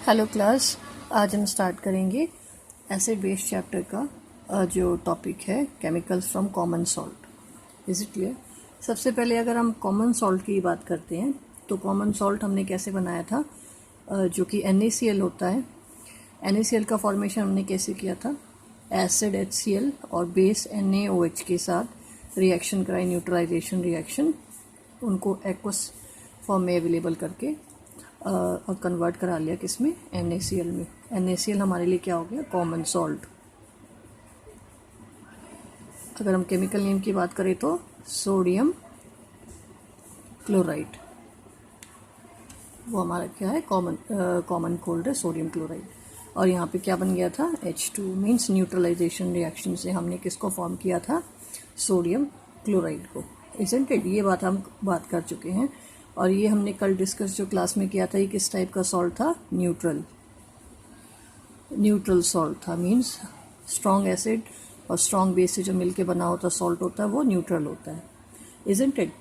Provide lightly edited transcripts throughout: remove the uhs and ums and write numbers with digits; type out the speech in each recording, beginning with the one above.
Hello class. आज हम start करेंगे एसिड बेस चैप्टर का जो टॉपिक है chemicals from common salt. Is it clear? सबसे पहले अगर हम कॉमन सॉल्ट की बात करते हैं तो कॉमन सॉल्ट हमने कैसे बनाया था, जो कि NaCl होता है। NaCl का फॉर्मेशन हमने कैसे किया था, एसिड HCl और बेस NaOH के साथ रिएक्शन कराई, न्यूट्रलाइजेशन रिएक्शन, उनको एक्वस फॉर्म में अवेलेबल करके और कन्वर्ट करा लिया किस में, NaCl में। NaCl हमारे लिए क्या हो गया, कॉमन सॉल्ट। अगर हम केमिकल नेम की बात करें तो सोडियम क्लोराइड, वो हमारा क्या है, कॉमन कोल्ड है, सोडियम क्लोराइड। और यहाँ पे क्या बन गया था, H2 मीन्स न्यूट्रलाइजेशन रिएक्शन से हमने किसको फॉर्म किया था, सोडियम क्लोराइड को। Isn't it? ये बात हम बात कर चुके हैं। और ये हमने कल डिस्कस जो क्लास में किया था, ये किस टाइप का सॉल्ट था, न्यूट्रल सॉल्ट था। मीन्स स्ट्रॉन्ग एसिड और स्ट्रॉन्ग बेस से जो मिलके बना होता सॉल्ट होता है वो न्यूट्रल होता है। Isn't it?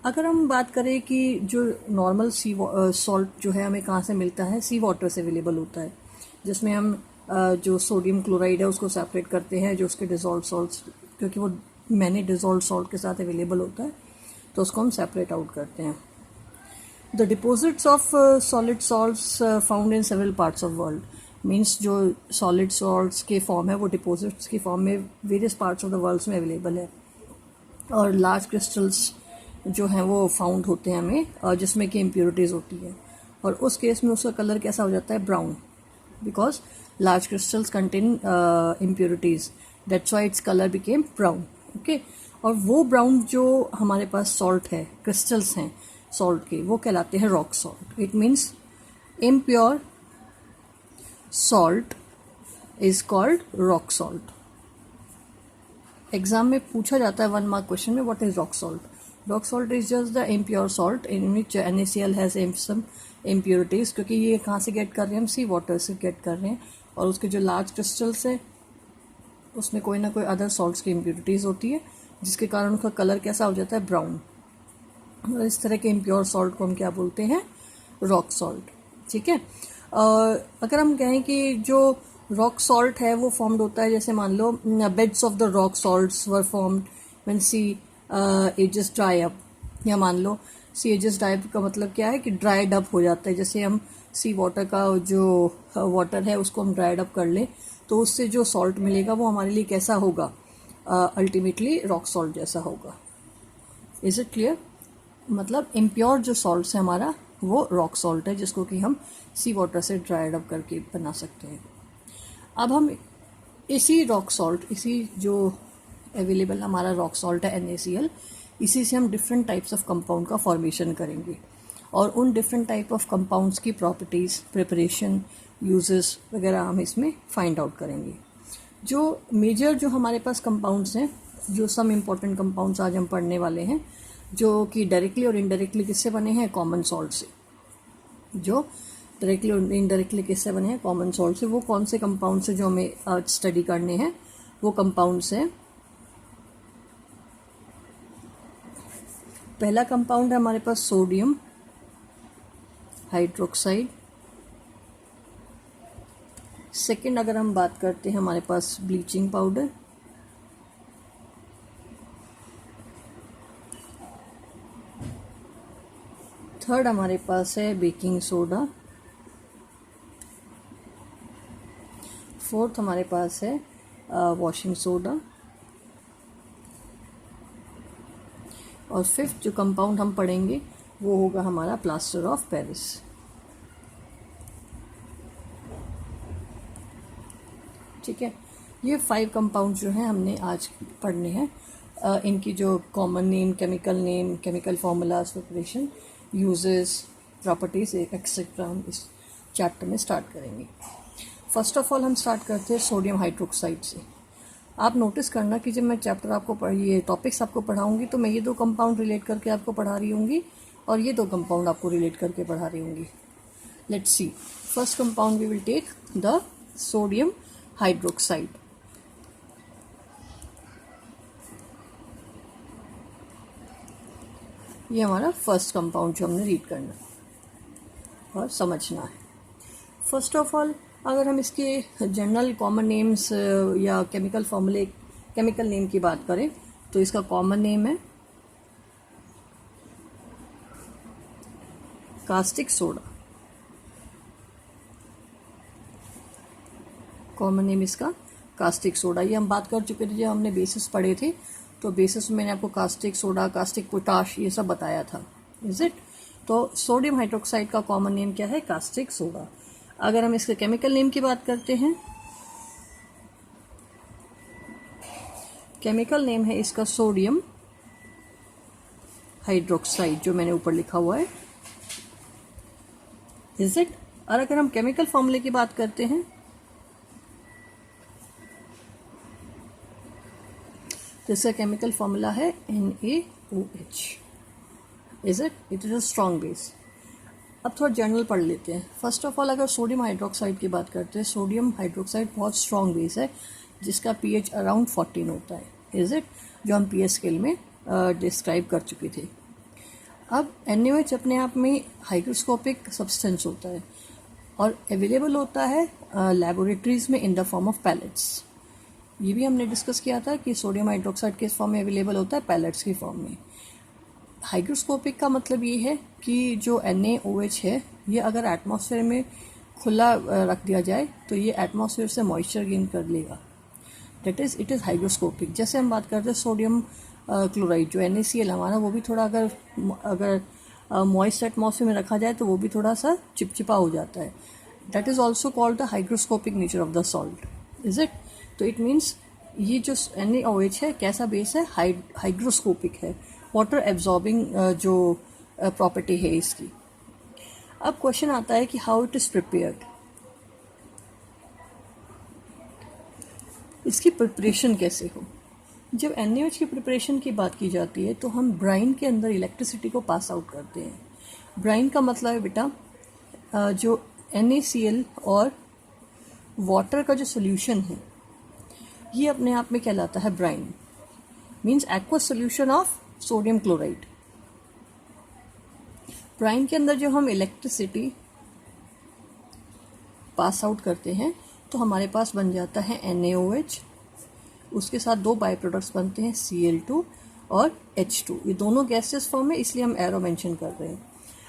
अगर हम बात करें कि जो नॉर्मल सॉल्ट जो है हमें कहाँ से मिलता है, सी वाटर से अवेलेबल होता है, जिसमें हम जो सोडियम क्लोराइड है उसको सेपरेट करते हैं, जो उसके डिजॉल्व सॉल्ट्स, क्योंकि वो मैंने डिजॉल्व सॉल्ट के साथ अवेलेबल होता है तो उसको हम सेपरेट आउट करते हैं। The deposits of solid salts found in several parts of world, means जो सॉलिड सॉल्ट्स के फॉर्म है वो डिपोजिट्स की फॉर्म में various parts of the world में अवेलेबल है। और लार्ज क्रिस्टल्स जो हैं वो फाउंड होते हैं हमें, जिसमें कि इम्प्योरिटीज़ होती है। और उस केस में उसका कलर कैसा हो जाता है, brown, because large crystals contain impurities, that's why it's colour became brown. Okay, और वो ब्राउन जो हमारे पास सॉल्ट है, क्रिस्टल्स हैं सॉल्ट के, वो कहलाते हैं rock salt. It means impure salt is called rock salt. Exam में पूछा जाता है 1 मार्क क्वेश्चन में, what is rock salt? Rock salt is just the impure salt in which NaCl has some impurities, क्योंकि ये कहाँ से गेट कर रहे हैं हम, सी वाटर से गेट कर रहे हैं। और उसके जो लार्ज क्रिस्टल्स है उसमें कोई ना कोई अदर सॉल्ट्स की इम्प्योरिटीज होती है, जिसके कारण उसका कलर कैसा हो जाता है, ब्राउन। इस तरह के इम्प्योर सॉल्ट को हम क्या बोलते हैं, रॉक सॉल्ट। ठीक है। अगर हम कहें कि जो रॉक सॉल्ट है वो फॉर्म्ड होता है, जैसे मान लो beds of the rock salts were formed when sea ages dry up, या मान लो सी एजेस ड्राई अप का मतलब क्या है कि ड्राइड अप हो जाता है। जैसे हम सी वाटर का जो वाटर है उसको हम ड्राइड अप कर लें तो उससे जो सॉल्ट मिलेगा वो हमारे लिए कैसा होगा, अल्टीमेटली रॉक सॉल्ट जैसा होगा। Is it clear? मतलब इम्प्योर जो सॉल्ट है हमारा वो रॉक सॉल्ट है, जिसको कि हम सी वाटर से ड्राइड अप करके बना सकते हैं। अब हम इसी रॉक सॉल्ट, इसी जो अवेलेबल हमारा रॉक सॉल्ट है NaCl, इसी से हम डिफरेंट टाइप्स ऑफ कंपाउंड का फॉर्मेशन करेंगे और उन डिफरेंट टाइप ऑफ कंपाउंड्स की प्रॉपर्टीज़, प्रिपरेशन, यूजेस वगैरह हम इसमें फाइंड आउट करेंगे। जो मेजर जो हमारे पास कंपाउंड्स हैं, जो सम इम्पॉर्टेंट कंपाउंड्स आज हम पढ़ने वाले हैं, जो कि डायरेक्टली और इनडायरेक्टली किससे बने हैं, कॉमन सॉल्ट से। जो डायरेक्टली और इनडायरेक्टली किससे बने हैं, कॉमन सॉल्ट से। वो कौन से कंपाउंड से जो हमें आज स्टडी करने हैं, वो कंपाउंड्स हैं। पहला कंपाउंड है हमारे पास सोडियम हाइड्रोक्साइड। सेकंड अगर हम बात करते हैं हमारे पास ब्लीचिंग पाउडर। थर्ड हमारे पास है बेकिंग सोडा। फोर्थ हमारे पास है वॉशिंग सोडा। और फिफ्थ जो कंपाउंड हम पढ़ेंगे वो होगा हमारा प्लास्टर ऑफ पेरिस। ठीक है, ये 5 कंपाउंड जो हैं हमने आज पढ़ने हैं। इनकी जो common name, chemical name, chemical formulas, preparation, uses, properties etcetera हम इस चैप्टर में स्टार्ट करेंगे। फर्स्ट ऑफ ऑल हम स्टार्ट करते हैं सोडियम हाइड्रोक्साइड से। आप नोटिस करना कि जब मैं चैप्टर आपको ये टॉपिक्स आपको पढ़ाऊंगी तो मैं ये 2 कंपाउंड रिलेट करके आपको पढ़ा रही होंगी और ये 2 कंपाउंड आपको रिलेट करके पढ़ा रही होंगी। Let's see, first compound we will take the sodium hydroxide. ये हमारा फर्स्ट कंपाउंड जो हमने रीड करना और समझना है। फर्स्ट ऑफ ऑल अगर हम इसके जनरल कॉमन नेम्स या केमिकल फॉर्मूले केमिकल नेम की बात करें तो इसका कॉमन नेम है कास्टिक सोडा। कॉमन नेम इसका कास्टिक सोडा। ये हम बात कर चुके थे जब हमने बेसिस पढ़े थे, तो बेसिस में मैंने आपको कास्टिक सोडा, कास्टिक पोटाश ये सब बताया था, इज इट। तो सोडियम हाइड्रोक्साइड का कॉमन नेम क्या है? Caustic soda. अगर हम इसके केमिकल नेम की बात करते हैं, केमिकल नेम है इसका सोडियम हाइड्रोक्साइड, जो मैंने ऊपर लिखा हुआ है, इज इट। और अगर हम केमिकल फॉर्मूले की बात करते हैं तो इसका केमिकल फॉर्मूला है NaOH, is it. It is a strong base. अब थोड़ा जनरल पढ़ लेते हैं। फर्स्ट ऑफ ऑल अगर सोडियम हाइड्रोक्साइड की बात करते हैं, सोडियम हाइड्रोक्साइड बहुत स्ट्रॉन्ग बेस है जिसका pH अराउंड 14 होता है, इज इट, जो हम pH स्केल में डिस्क्राइब कर चुके थे। अब NaOH अपने आप में हाइग्रोस्कोपिक सब्सटेंस होता है और अवेलेबल होता है लैबोरेटरीज में in the form of pellets. ये भी हमने डिस्कस किया था कि सोडियम हाइड्रोक्साइड किस फॉर्म में अवेलेबल होता है? पैलेट्स की फॉर्म में। हाइग्रोस्कोपिक का मतलब ये है कि जो NaOH है ये अगर एटमॉस्फेयर में खुला रख दिया जाए तो ये एटमॉस्फेयर से मॉइस्चर गेन कर लेगा, that is it is hygroscopic. जैसे हम बात करते हैं सोडियम क्लोराइड जो NaCl हमारा, वो भी थोड़ा अगर मॉइस्ट एटमॉस्फेयर में रखा जाए तो वो भी थोड़ा सा चिपचिपा हो जाता है, that is also called the hygroscopic nature of the salt, is it. तो इट मीन्स ये जो NaOH है कैसा बेस है? हाइग्रोस्कोपिक है, वाटर एब्जॉर्बिंग जो प्रॉपर्टी है इसकी। अब क्वेश्चन आता है कि हाउ इट इज प्रिपेयर्ड, इसकी प्रिपरेशन कैसे हो। जब NaOH की प्रिपरेशन की बात की जाती है तो हम ब्राइन के अंदर इलेक्ट्रिसिटी को पास आउट करते हैं। ब्राइन का मतलब है बेटा जो NaCl और वाटर का जो सोल्यूशन है ये अपने आप में कहलाता है brine, means aqueous solution of sodium chloride. Brine के अंदर जो हम इलेक्ट्रिसिटी पास आउट करते हैं तो हमारे पास बन जाता है NaOH, उसके साथ दो बाई प्रोडक्ट्स बनते हैं Cl2 और H2। ये दोनों गैसेस फॉर्म है इसलिए हम एरो मेंशन कर रहे हैं।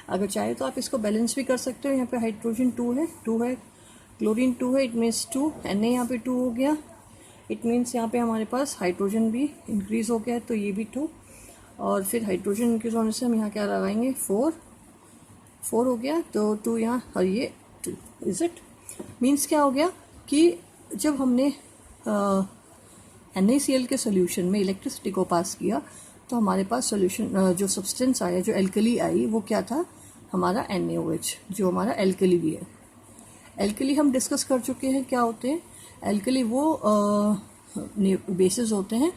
अगर चाहे तो आप इसको बैलेंस भी कर सकते हो। यहाँ पे हाइड्रोजन 2 है, क्लोरीन 2 है, इट मीन्स 2, Na यहाँ पे 2 हो गया, इट मीन्स यहाँ पे हमारे पास हाइड्रोजन भी इंक्रीज हो गया है तो ये भी 2, और फिर हाइड्रोजन इंक्रीज होने से हम यहाँ क्या लगाएंगे 4 हो गया, तो 2 यहाँ और ये 2, इज इट। मीन्स क्या हो गया कि जब हमने NaCl के सोल्यूशन में इलेक्ट्रिसिटी को पास किया तो हमारे पास सोल्यूशन जो सब्सटेंस आया, जो एल्कली आई, वो क्या था? हमारा NaOH, जो हमारा एल्कली भी है। एल्कली हम डिस्कस कर चुके हैं क्या होते हैं। एल्कली वो बेसिस होते हैं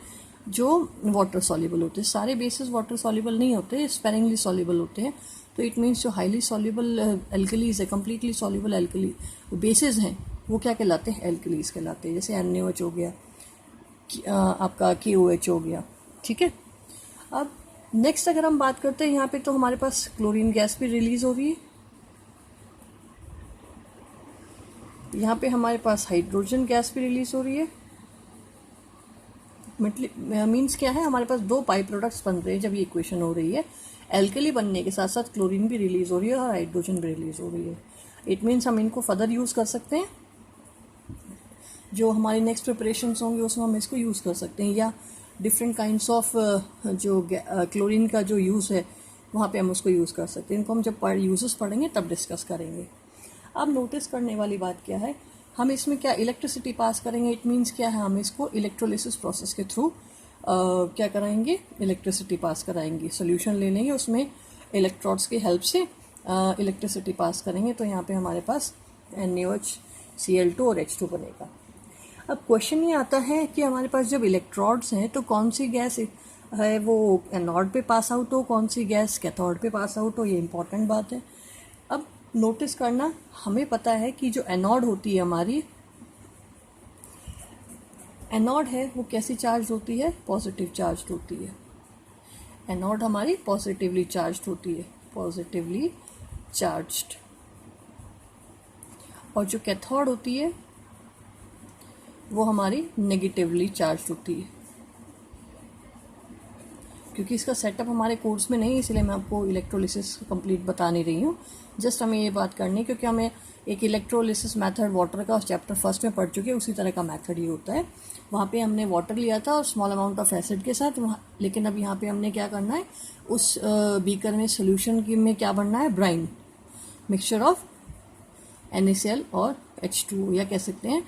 जो वाटर सॉल्युबल होते हैं। सारे बेसिस वाटर सॉल्युबल नहीं होते, स्पेरिंगली सॉल्युबल होते हैं। तो इट मीन्स जो हाईली सॉल्युबल एल्कलीज है, कम्प्लीटली सॉल्युबल एल्कली बेसिस हैं, वो क्या कहलाते हैं? एल्कलीज कहलाते हैं। जैसे NaOH हो गया, आपका KOH हो गया, ठीक है। अब नेक्स्ट अगर हम बात करते हैं यहाँ पे तो हमारे पास क्लोरीन गैस भी रिलीज हो रही है। यहाँ पे हमारे पास हाइड्रोजन गैस भी रिलीज हो रही है। मीन्स क्या है? हमारे पास दो बाई प्रोडक्ट्स बन रहे हैं जब ये इक्वेशन हो रही है। एल्कली बनने के साथ साथ क्लोरीन भी रिलीज हो रही है और हाइड्रोजन भी रिलीज हो रही है। इट मीन्स हम इनको फर्दर यूज़ कर सकते हैं, जो हमारी नेक्स्ट प्रिपरेशंस होंगे उसमें हम इसको यूज़ कर सकते हैं, या डिफरेंट काइंड्स ऑफ जो क्लोरीन का जो यूज़ है वहाँ पे हम उसको यूज़ कर सकते हैं। इनको हम जब यूजेस पढ़ेंगे तब डिस्कस करेंगे। अब नोटिस करने वाली बात क्या है, हम इसमें क्या इलेक्ट्रिसिटी पास करेंगे। इट मीन्स क्या है, हम इसको इलेक्ट्रोलिसिस प्रोसेस के थ्रू क्या कराएंगे, इलेक्ट्रिसिटी पास कराएंगे। सोल्यूशन ले लेंगे, उसमें इलेक्ट्रोड्स की हेल्प से इलेक्ट्रिसिटी पास करेंगे, तो यहाँ पे हमारे पास NaOH, Cl2 और H2 बनेगा। अब क्वेश्चन ये आता है कि हमारे पास जब इलेक्ट्रोड्स हैं तो कौन सी गैस है वो एनोड पे पास आउट हो, कौन सी गैस कैथोड पे पास आउट हो, ये इंपॉर्टेंट बात है। अब नोटिस करना, हमें पता है कि जो एनोड होती है हमारी, एनोड है वो कैसी चार्ज होती है? पॉजिटिव चार्ज होती है। एनोड हमारी पॉजिटिवली चार्ज होती है, पॉजिटिवली चार्ज्ड। और जो कैथोड होती है वो हमारी नेगेटिवली चार्ज होती है। क्योंकि इसका सेटअप हमारे कोर्स में नहीं, इसलिए मैं आपको इलेक्ट्रोलिसिस कंप्लीट बता नहीं रही हूँ। जस्ट हमें ये बात करनी है क्योंकि हमें एक इलेक्ट्रोलिसिस मेथड वाटर का चैप्टर फर्स्ट में पढ़ चुके हैं, उसी तरह का मेथड ये होता है। वहाँ पे हमने वाटर लिया था और स्मॉल अमाउंट ऑफ एसिड के साथ, लेकिन अब यहाँ पे हमने क्या करना है, उस बीकर में सोल्यूशन में क्या बनना है, ब्राइन, मिक्सचर ऑफ NaCl और H2O, या कह सकते हैं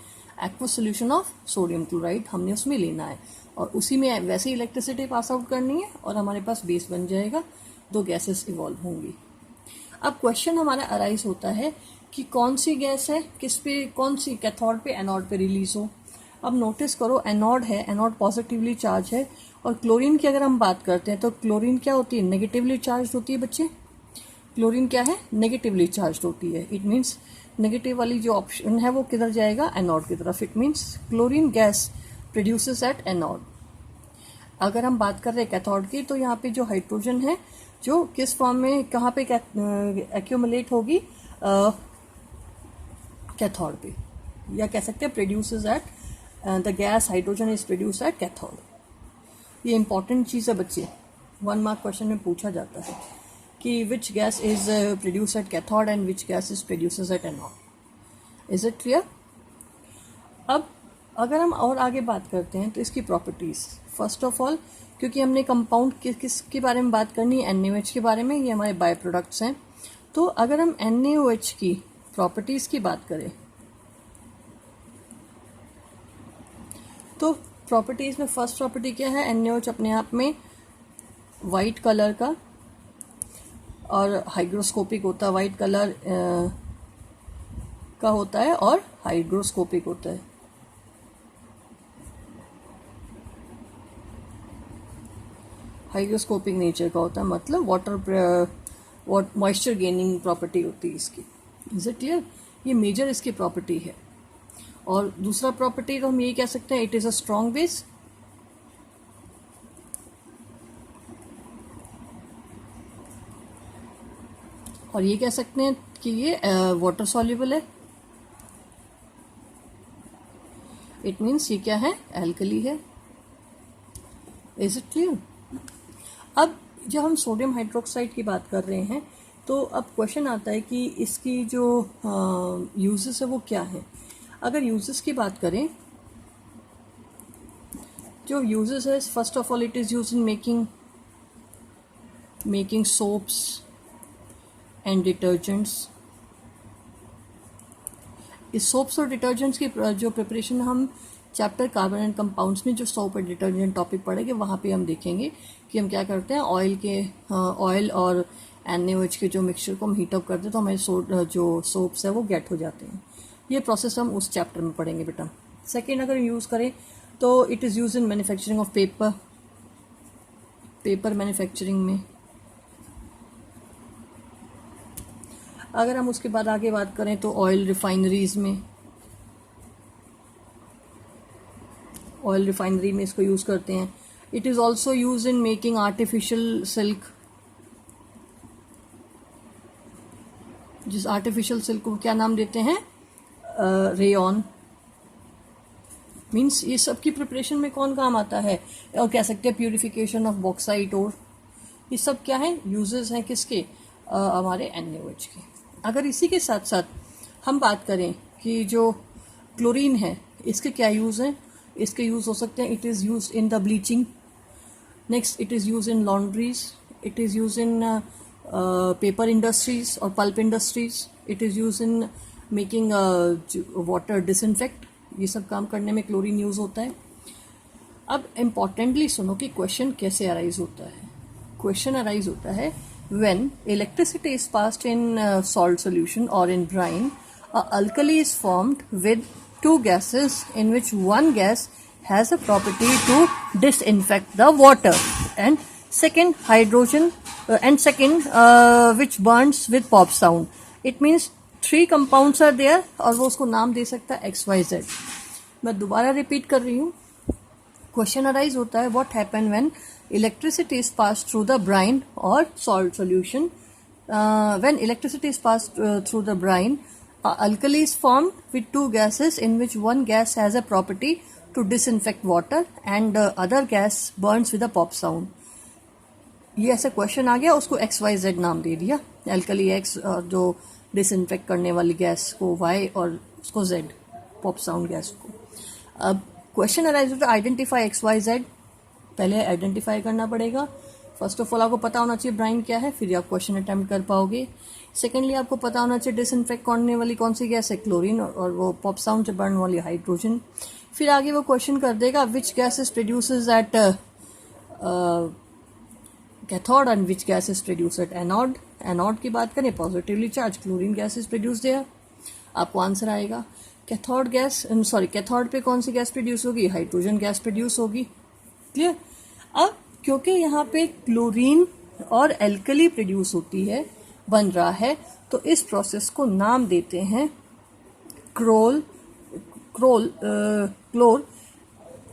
aqueous solution of sodium chloride हमने उसमें लेना है, और उसी में वैसे ही इलेक्ट्रिसिटी पास आउट करनी है और हमारे पास बेस बन जाएगा, दो गैसेस इवॉल्व होंगी। अब क्वेश्चन हमारा अराइज होता है कि कौन सी गैस है, किस पे, कौन सी कैथोड पे एनोड पे रिलीज हो। अब नोटिस करो, एनोड है, एनोड पॉजिटिवली चार्ज है, और क्लोरीन की अगर हम बात करते हैं तो क्लोरीन क्या होती है, नेगेटिवली चार्ज होती है बच्चे। क्लोरीन क्या है, नेगेटिवली चार्ज होती है। इट मीन्स नेगेटिव वाली जो ऑप्शन है वो किधर जाएगा, एनोड की तरफ। It means chlorine gas produces at anode. अगर हम बात कर रहे हैं कैथोड की, तो यहाँ पे जो हाइड्रोजन है जो किस फॉर्म में कहाँ पे एक्यूमुलेट होगी, कैथोड पे, या कह सकते हैं produces at the gas hydrogen is produce at cathode. ये इंपॉर्टेंट चीज़ है बच्चे, 1 मार्क क्वेश्चन में पूछा जाता है कि which gas is produce at cathode and which gas is produces at anode. Is it clear? अब अगर हम और आगे बात करते हैं तो इसकी प्रॉपर्टीज़, फर्स्ट ऑफ ऑल, क्योंकि हमने कंपाउंड किसके बारे में बात करनी है, NaOH के बारे में, ये हमारे बाय प्रोडक्ट्स हैं। तो अगर हम NaOH की प्रॉपर्टीज़ की बात करें तो प्रॉपर्टीज़ में फर्स्ट प्रॉपर्टी क्या है, NaOH अपने आप में वाइट कलर का और हाइग्रोस्कोपिक होता है, वाइट कलर का होता है और हाइग्रोस्कोपिक होता है। हाइग्रोस्कोपिक नेचर का होता है, मतलब वाटर मॉइस्चर गेनिंग प्रॉपर्टी होती है इसकी। Is it clear? ये मेजर इसकी प्रॉपर्टी है। और दूसरा प्रॉपर्टी तो हम यही कह सकते हैं, it is a strong base. और ये कह सकते हैं कि ये वाटर सॉल्युबल है। इट मीन्स ये क्या है, एल्कली है। Is it clear? अब जब हम सोडियम हाइड्रोक्साइड की बात कर रहे हैं तो अब क्वेश्चन आता है कि इसकी जो यूजेस है वो क्या है। अगर यूजेस की बात करें, जो यूजेस है, first of all it is use in making soaps and detergents. इस सोप्स और डिटर्जेंट्स की जो प्रिपरेशन हम चैप्टर कार्बन एंड कंपाउंड्स में जो सोप और डिटर्जेंट टॉपिक पढ़ेंगे वहाँ पे हम देखेंगे कि हम क्या करते हैं, ऑयल और NaOH के जो मिक्सचर को हम हीटअप करते हैं तो हमारे जो सोप्स है वो गेट हो जाते हैं। ये प्रोसेस हम उस चैप्टर में पढ़ेंगे बेटा। सेकेंड अगर यूज़ करें तो it is use in manufacturing of paper manufacturing में। अगर हम उसके बाद आगे बात करें तो ऑयल रिफाइनरीज में, ऑयल रिफाइनरी में इसको यूज़ करते हैं। It is also use in making artificial silk. जिस आर्टिफिशियल सिल्क को क्या नाम देते हैं, रेयॉन। मीन्स ये सब की प्रिपरेशन में कौन काम आता है, और कह सकते हैं प्यूरिफिकेशन ऑफ बॉक्साइट और। ये सब क्या है, यूजेस हैं किसके, हमारे NaOH के। अगर इसी के साथ साथ हम बात करें कि जो क्लोरीन है इसके क्या यूज़ हैं, इसके यूज़ हो सकते हैं, it is use in the bleaching. Next it is use in laundries, it is use in paper industries और pulp industries, it is use in making water disinfect. ये सब काम करने में क्लोरीन यूज़ होता है। अब इम्पॉर्टेंटली सुनो कि क्वेश्चन कैसे अराइज होता है। क्वेश्चन अराइज होता है when electricity is passed in salt solution or in brine, a alkali is formed with two gases in which one gas has a property to disinfect the water, and second which burns with pop sound. It means 3 compounds are there और वो उसको नाम दे सकता है XYZ। मैं दोबारा repeat कर रही हूँ। क्वेश्चन अराइज होता है what happen when electricity is passed through the brine or salt solution. When electricity is passed through the brine, alkali is formed with two gases in which one gas has a property to disinfect water and the other gas burns with a pop sound. ये ऐसा question आ गया, उसको XYZ नाम दे दिया, alkali X जो disinfect करने वाली gas को Y और उसको Z पॉप साउंड गैस को. अब question arise to identify XYZ. पहले आइडेंटिफाई करना पड़ेगा. फर्स्ट ऑफ ऑल आपको पता होना चाहिए ब्राइन क्या है, फिर आप क्वेश्चन अटेम्प्ट कर पाओगे. सेकेंडली आपको पता होना चाहिए डिसइंफेक्ट करने वाली कौन सी गैस है, क्लोरीन, और वो पॉप साउंड से बर्न वाली हाइड्रोजन. फिर आगे वो क्वेश्चन कर देगा which gases produces at cathode and which gases produce at anode. Anode की बात करें positively charge chlorine gases produce there. आपको आंसर आएगा कैथोड गैस, कैथोड पे कौन सी गैस प्रोड्यूस होगी, हाइड्रोजन गैस प्रोड्यूस होगी. क्लियर. अब क्योंकि यहाँ पे क्लोरीन और एल्कली प्रोड्यूस होती है, बन रहा है, तो इस प्रोसेस को नाम देते हैं chlor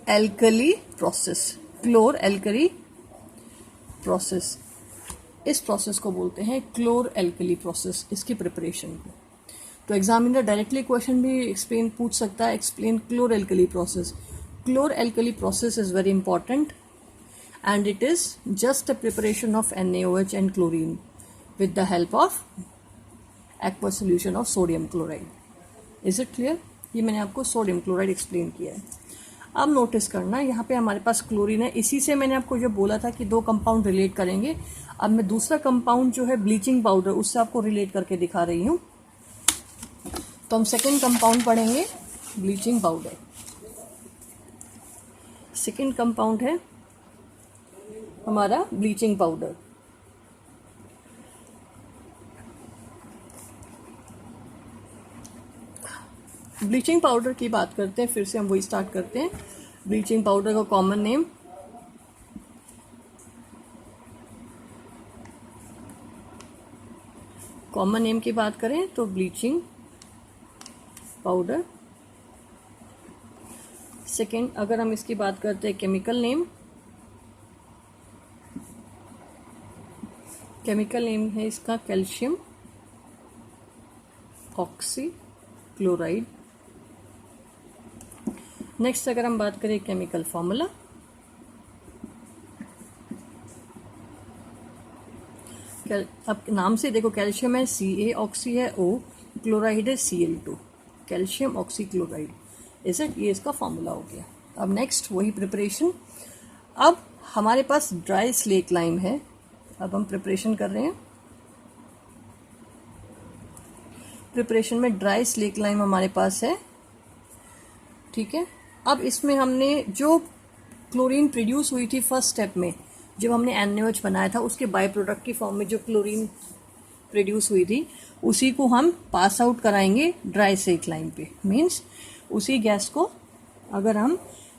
alkali process. Chlor alkali process, इस प्रोसेस को बोलते हैं क्लोर एल्कली प्रोसेस, इसकी प्रिपरेशन को. तो एग्जामिनर डायरेक्टली क्वेश्चन भी एक्सप्लेन पूछ सकता है, explain chlor alkali process. Chlor alkali process is very important and it is just a preparation of NaOH and chlorine with the help of aqueous solution of sodium chloride. Is it clear? ये मैंने आपको sodium chloride explain किया है. अब notice करना, यहाँ पे हमारे पास क्लोरीन है. इसी से मैंने आपको जो बोला था कि दो कंपाउंड रिलेट करेंगे. अब मैं दूसरा कंपाउंड जो है ब्लीचिंग पाउडर, उससे आपको रिलेट करके दिखा रही हूँ. तो हम सेकेंड कंपाउंड पढ़ेंगे, ब्लीचिंग पाउडर. सेकेंड कंपाउंड है हमारा ब्लीचिंग पाउडर. ब्लीचिंग पाउडर की बात करते हैं, फिर से हम वही स्टार्ट करते हैं. ब्लीचिंग पाउडर का कॉमन नेम की बात करें तो ब्लीचिंग पाउडर. सेकेंड, अगर हम इसकी बात करते हैं केमिकल नेम है इसका कैल्शियम ऑक्सी क्लोराइड. नेक्स्ट अगर हम बात करें केमिकल फॉर्मूला, अब नाम से देखो, कैल्शियम है Ca, ऑक्सी है O, क्लोराइड है Cl2, calcium oxy chloride. Is it, ये इसका फॉर्मूला हो गया. अब नेक्स्ट वही प्रिपरेशन. अब हमारे पास ड्राई स्लेट लाइम है. अब हम प्रिपरेशन कर रहे हैं. प्रिपरेशन में ड्राई स्लेट लाइम हमारे पास है. ठीक है. अब इसमें हमने जो क्लोरीन प्रोड्यूस हुई थी फर्स्ट स्टेप में, जब हमने NaOH बनाया था, उसके बाय प्रोडक्ट की फॉर्म में जो क्लोरीन प्रोड्यूस हुई थी, उसी को हम पास आउट कराएंगे ड्राई स्लेट लाइम पे. मीन्स उसी गैस को अगर हम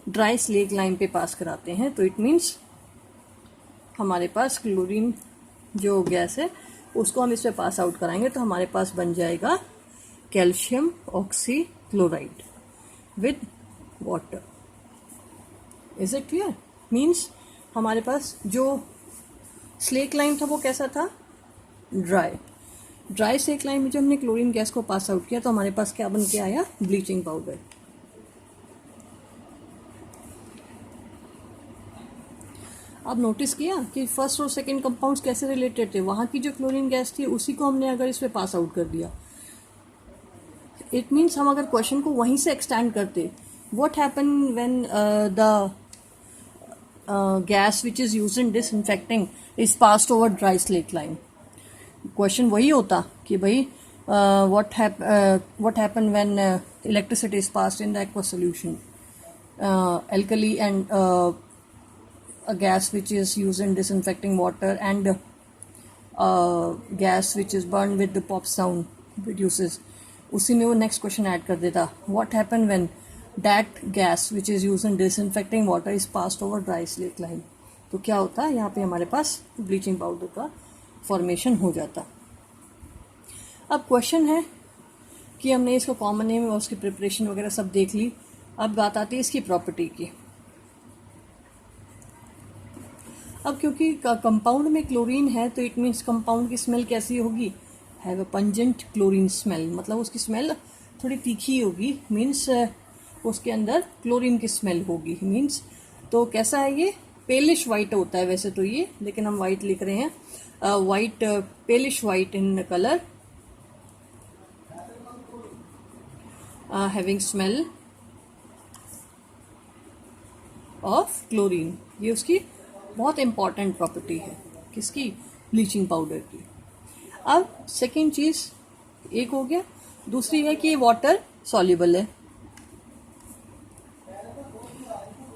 ड्राई स्लेट लाइम पे पास कराते हैं तो इट मीन्स हमारे पास क्लोरीन जो गैस है उसको हम इस पे पास आउट कराएंगे, तो हमारे पास बन जाएगा calcium oxy chloride with water. Is it clear? Means हमारे पास जो स्लेट लाइम था वो कैसा था, ड्राई स्लेट लाइम में जब हमने क्लोरीन गैस को पास आउट किया तो हमारे पास क्या बन के आया, ब्लीचिंग पाउडर. अब नोटिस किया कि फर्स्ट और सेकंड कंपाउंड्स कैसे रिलेटेड थे. वहाँ की जो क्लोरीन गैस थी उसी को हमने अगर इस पे पास आउट कर दिया, इट मीन्स हम अगर क्वेश्चन को वहीं से एक्सटेंड करते, what happen when the gas which is used in disinfecting is passed over dry slate lime. Question वही होता कि भाई what happen when electricity is passed in the aqueous solution, alkali and a gas which is used in disinfecting water and gas which is burned with the pop sound produces. उसी में वो next question add कर देता, what happen when that gas which is used in disinfecting water is passed over dry slate lime. तो क्या होता है, यहाँ पे हमारे पास ब्लीचिंग पाउडर का फॉर्मेशन हो जाता. अब क्वेश्चन है कि हमने इसको कॉमन नेम और उसकी प्रिपरेशन वगैरह सब देख ली. अब बात आती है इसकी प्रॉपर्टी की. अब क्योंकि कंपाउंड में क्लोरीन है तो इट मीन्स कंपाउंड की स्मेल कैसी होगी, have a pungent chlorine smell, मतलब उसकी स्मेल थोड़ी तीखी होगी, मीन्स उसके अंदर क्लोरीन की स्मेल होगी, मीन्स तो कैसा है ये, पेलिश वाइट होता है वैसे तो ये, लेकिन हम वाइट लिख रहे हैं, white, palish white in colour, having smell of chlorine. ये उसकी बहुत इंपॉर्टेंट प्रॉपर्टी है, किसकी, ब्लीचिंग पाउडर की। अब सेकेंड चीज एक हो गया, दूसरी है कि वाटर सॉल्युबल है,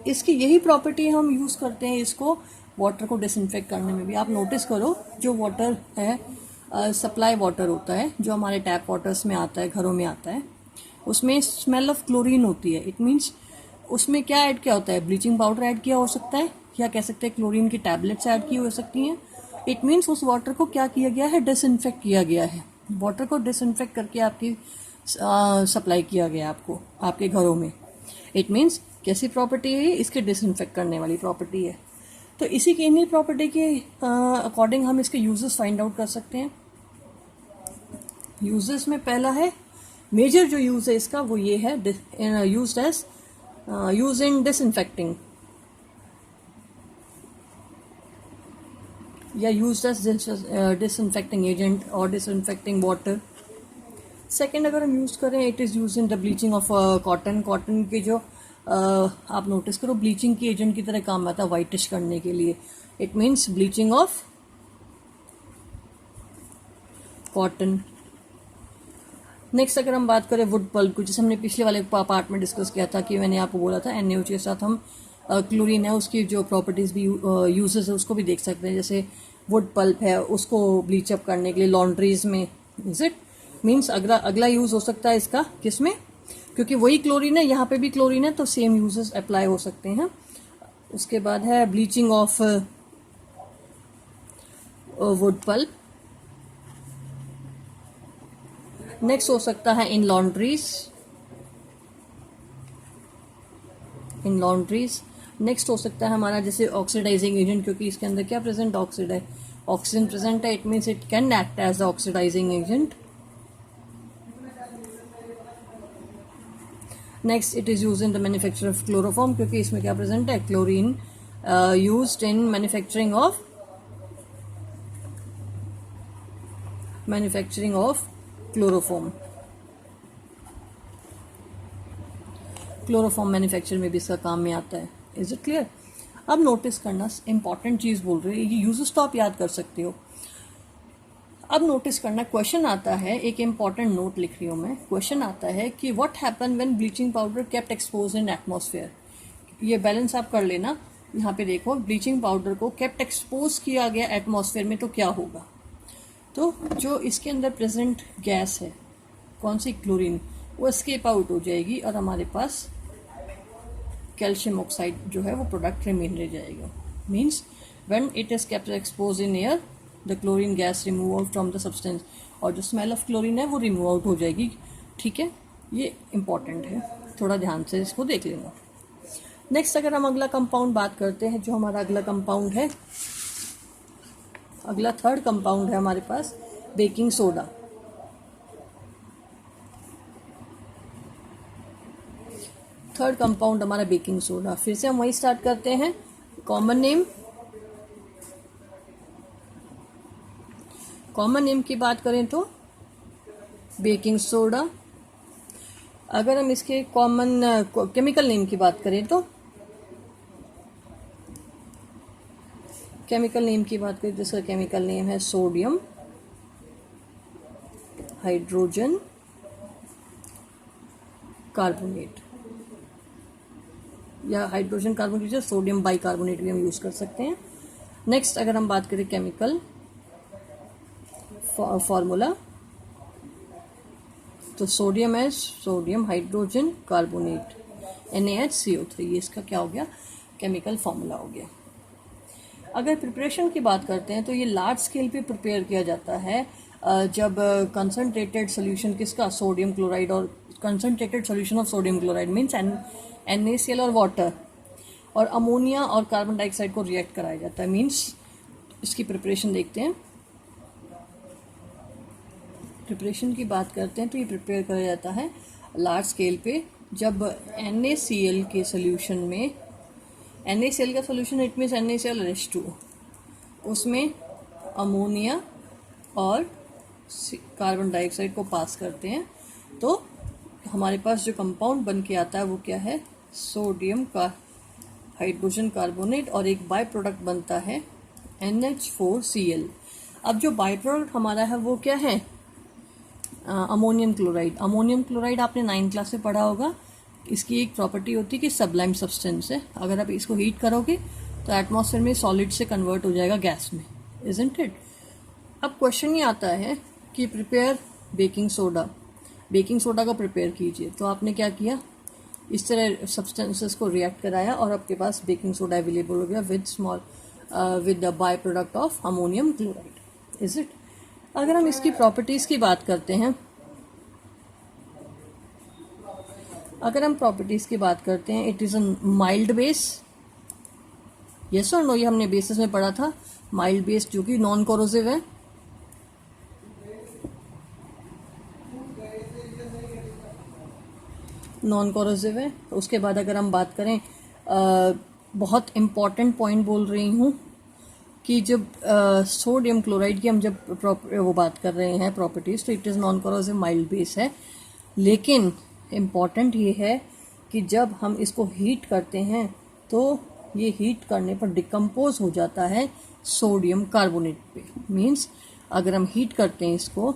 इसकी यही प्रॉपर्टी हम यूज करते हैं इसको वाटर को डिसइंफेक्ट करने में भी। आप नोटिस करो जो वाटर है, सप्लाई वाटर होता है जो हमारे टैप वाटर्स में आता है, घरों में आता है, उसमें स्मेल ऑफ क्लोरीन होती है। इट मीन्स उसमें क्या ऐड किया होता है, ब्लीचिंग पाउडर ऐड किया हो सकता है, या कह सकते हैं क्लोरीन की टैबलेट्स ऐड की हो सकती हैं। इट मीन्स उस वाटर को क्या किया गया है, डिसइंफेक्ट किया गया है, वाटर को डिसइंफेक्ट करके आपकी सप्लाई किया गया आपको आपके घरों में। इट मीन्स कैसी प्रॉपर्टी है, इसके डिसइंफेक्ट करने वाली प्रॉपर्टी है। तो इसी की इन्हीं प्रॉपर्टी के अकॉर्डिंग हम इसके यूजेस फाइंड आउट कर सकते हैं। यूजेस में पहला है, मेजर जो यूज है इसका वो ये है, used as use in disinfecting या यूज्ड एज डिसइंफेक्टिंग एजेंट और डिसइंफेक्टिंग वाटर। सेकेंड अगर हम यूज करें, it is use in the bleaching of cotton. Cotton के जो आप नोटिस करो ब्लीचिंग की एजेंट की तरह काम आता है वाइटिश करने के लिए। It means bleaching of cotton. Next अगर हम बात करें वुड पल्प को, जैसे हमने पिछले वाले पार्ट में डिस्कस किया था कि मैंने आपको बोला था NaOH के साथ हम क्लोरीन है उसकी जो प्रॉपर्टीज भी यूजेस है उसको भी देख सकते हैं। जैसे वुड पल्प है उसको ब्लीच अप करने के लिए लॉन्ड्रीज में, इज इट मीन्स अगला यूज हो सकता है इसका किसमें, क्योंकि वही क्लोरीन है, यहाँ पे भी क्लोरीन है, तो सेम यूजेस अप्लाई हो सकते हैं। उसके बाद है bleaching of wood pulp. Next हो सकता है इन लॉन्ड्रीज, इन लॉन्ड्रीज। नेक्स्ट हो सकता है हमारा जैसे ऑक्सीडाइजिंग एजेंट, क्योंकि इसके अंदर क्या प्रेजेंट, ऑक्सीजन प्रेजेंट है। It means it can act as the oxidising agent. Next it is use in the manufacture of chloroform, क्योंकि इसमें क्या प्रेजेंट है, chlorine used in manufacturing of chloroform. Chloroform manufacture में भी इसका काम में आता है। Is it clear. अब नोटिस करना, इंपॉर्टेंट चीज बोल रही है, ये यूजेस तो आप याद कर सकते हो। अब नोटिस करना, क्वेश्चन आता है, एक इंपॉर्टेंट नोट लिख रही हूं मैं, क्वेश्चन आता है कि what happen when bleaching powder kept expose in atmosphere. ये बैलेंस आप कर लेना, यहाँ पे देखो ब्लीचिंग पाउडर को केप्ट एक्सपोज किया गया एटमॉस्फेयर में तो क्या होगा। तो जो इसके अंदर प्रेजेंट गैस है, कौन सी, क्लोरीन, वो एस्केप आउट हो जाएगी और हमारे पास कैल्शियम ऑक्साइड जो है वो प्रोडक्ट रिमेन रह जाएगा। Means when it is kept expose in air the chlorine gas remove out from the substance, और जो स्मेल ऑफ क्लोरीन है वो रिमूव आउट हो जाएगी। ठीक है, ये इंपॉर्टेंट है, थोड़ा ध्यान से इसको देख लेना। नेक्स्ट अगर हम अगला कंपाउंड बात करते हैं, जो हमारा अगला कंपाउंड है, अगला थर्ड कंपाउंड है हमारे पास बेकिंग सोडा। थर्ड कंपाउंड हमारा बेकिंग सोडा। फिर से हम वही स्टार्ट करते हैं, कॉमन नेम की बात करें तो बेकिंग सोडा। अगर हम इसके कॉमन केमिकल नेम की बात करें तो जिसका केमिकल नेम है सोडियम हाइड्रोजन कार्बोनेट, या हाइड्रोजन कार्बोनेट या सोडियम बाइकार्बोनेट भी हम यूज कर सकते हैं। नेक्स्ट अगर हम बात करें केमिकल फॉर्मूला, तो सोडियम है सोडियम हाइड्रोजन कार्बोनेट NaHCO3, ये इसका क्या हो गया, केमिकल फॉर्मूला हो गया। अगर प्रिपरेशन की बात करते हैं तो ये लार्ज स्केल पे प्रिपेयर किया जाता है जब कंसनट्रेटेड सोल्यूशन किसका, सोडियम क्लोराइड, और concentrated solution of sodium chloride means NaCl और वाटर और अमोनिया और कार्बन डाइऑक्साइड को रिएक्ट कराया जाता है। मीन्स इसकी प्रिपरेशन देखते हैं। प्रिपरेशन की बात करते हैं तो ये प्रिपेयर करा जाता है लार्ज स्केल पे जब NaCl के सोल्यूशन में, NaCl का सोल्यूशन इट मीन्स NaCl उसमें अमोनिया और कार्बन डाइऑक्साइड को पास करते हैं तो हमारे पास जो कंपाउंड बन के आता है वो क्या है, सोडियम का हाइड्रोजन कार्बोनेट, और एक बाय प्रोडक्ट बनता है NH4Cl। अब जो बाय प्रोडक्ट हमारा है वो क्या है, अमोनियम क्लोराइड। अमोनियम क्लोराइड आपने 9th क्लास में पढ़ा होगा। इसकी एक प्रॉपर्टी होती है कि सबलाइम सब्सटेंस है, अगर आप इसको हीट करोगे तो एटमॉस्फेयर में सॉलिड से कन्वर्ट हो जाएगा गैस में, इजंट इट। अब क्वेश्चन ये आता है कि prepare baking soda, baking soda को प्रिपेयर कीजिए। तो आपने क्या किया, इस तरह सब्सटेंसेस को रिएक्ट कराया और आपके पास बेकिंग सोडा अवेलेबल हो गया with the by product of ammonium chloride, is it. अगर हम इसकी प्रॉपर्टीज़ की बात करते हैं, अगर हम प्रॉपर्टीज़ की बात करते हैं, it is a mild base, yes और नो, ये हमने बेसिस में पढ़ा था। माइल्ड बेस जो कि नॉन कोरोसिव है, नॉन कोरोसिव है। उसके बाद अगर हम बात करें, बहुत इम्पॉर्टेंट पॉइंट बोल रही हूँ कि जब सोडियम क्लोराइड की हम जब वो बात कर रहे हैं प्रॉपर्टीज़, तो it is non corrosive mild base है। लेकिन इम्पॉर्टेंट ये है कि जब हम इसको हीट करते हैं तो ये हीट करने पर डिकम्पोज हो जाता है सोडियम कार्बोनेट पे। मीन्स अगर हम हीट करते हैं इसको,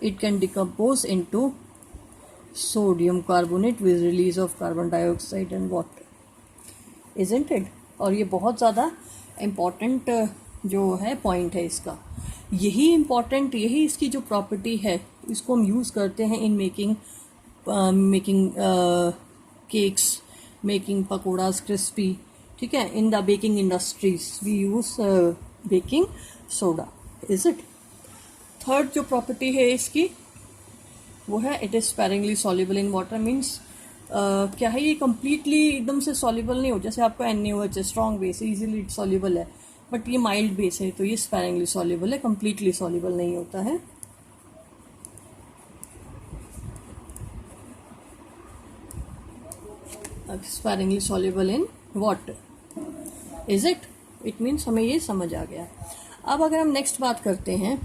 it can decompose into sodium carbonate with release of carbon dioxide and water, isn't it। और ये बहुत ज़्यादा इम्पॉर्टेंट जो है पॉइंट है इसका, यही इसकी जो प्रॉपर्टी है इसको हम यूज़ करते हैं in making cakes, making pakodas crispy, ठीक है। In the baking industries we use baking soda, is it. Third जो प्रॉपर्टी है इसकी वो है it is sparingly soluble in water. Means क्या है, ये कम्प्लीटली एकदम से सॉल्युबल नहीं हो, जैसे आपका NaOH स्ट्रॉन्ग बेस है, इजीली सॉल्युबल है, बट ये माइल्ड बेस है तो ये स्पेरिंगली सॉल्युबल है, कम्प्लीटली सॉल्युबल नहीं होता है। Sparingly soluble in water, is it. It means हमें ये समझ आ गया। अब अगर हम नेक्स्ट बात करते हैं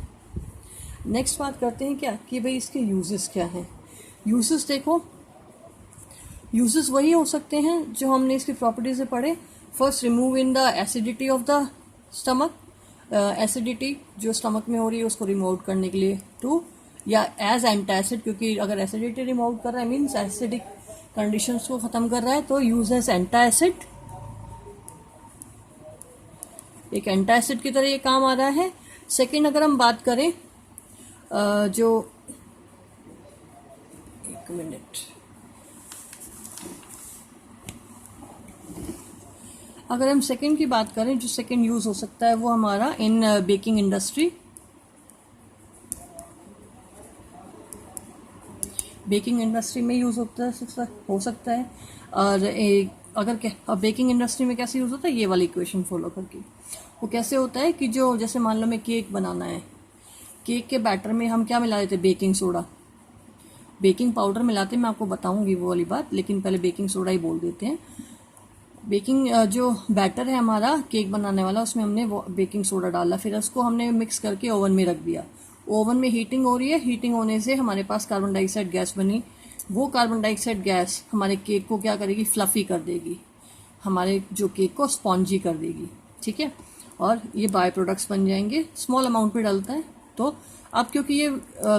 क्या कि भाई इसके यूजेस क्या हैं। यूजेस देखो, यूजेस वही हो सकते हैं जो हमने इसकी प्रॉपर्टी से पढ़े। First, remove in the acidity of the stomach, acidity जो स्टमक में हो रही है उसको रिमूव करने के लिए। टू, या एज एंटासिड, क्योंकि अगर एसिडिटी रिमूव कर रहा है मीन्स एसिडिक कंडीशंस को ख़त्म कर रहा है, तो यूज एज एंटासिड, एक एंटासिड की तरह ये काम आ रहा है। सेकेंड, अगर हम बात करें जो, एक मिनट, अगर हम सेकेंड की बात करें, जो सेकेंड यूज हो सकता है वो हमारा इन बेकिंग इंडस्ट्री, बेकिंग इंडस्ट्री में यूज हो सकता है। और अगर बेकिंग इंडस्ट्री में कैसे यूज होता है, ये वाली इक्वेशन फॉलो करके। वो कैसे होता है कि जो, जैसे मान लो मैं केक बनाना है, केक के बैटर में हम क्या मिला देते हैं, बेकिंग सोडा, बेकिंग पाउडर मिलाते हैं, मैं आपको बताऊंगी वो वाली बात, लेकिन पहले बेकिंग सोडा ही बोल देते हैं। बेकिंग जो बैटर है हमारा केक बनाने वाला, उसमें हमने वो बेकिंग सोडा डाला, फिर उसको हमने मिक्स करके ओवन में रख दिया। ओवन में हीटिंग हो रही है, हीटिंग होने से हमारे पास कार्बन डाइऑक्साइड गैस बनी। वो कार्बन डाइऑक्साइड गैस हमारे केक को क्या करेगी, फ्लफी कर देगी, हमारे जो केक को स्पॉन्जी कर देगी, ठीक है। और ये बाय प्रोडक्ट्स बन जाएंगे, स्मॉल अमाउंट में डलता है। तो अब क्योंकि ये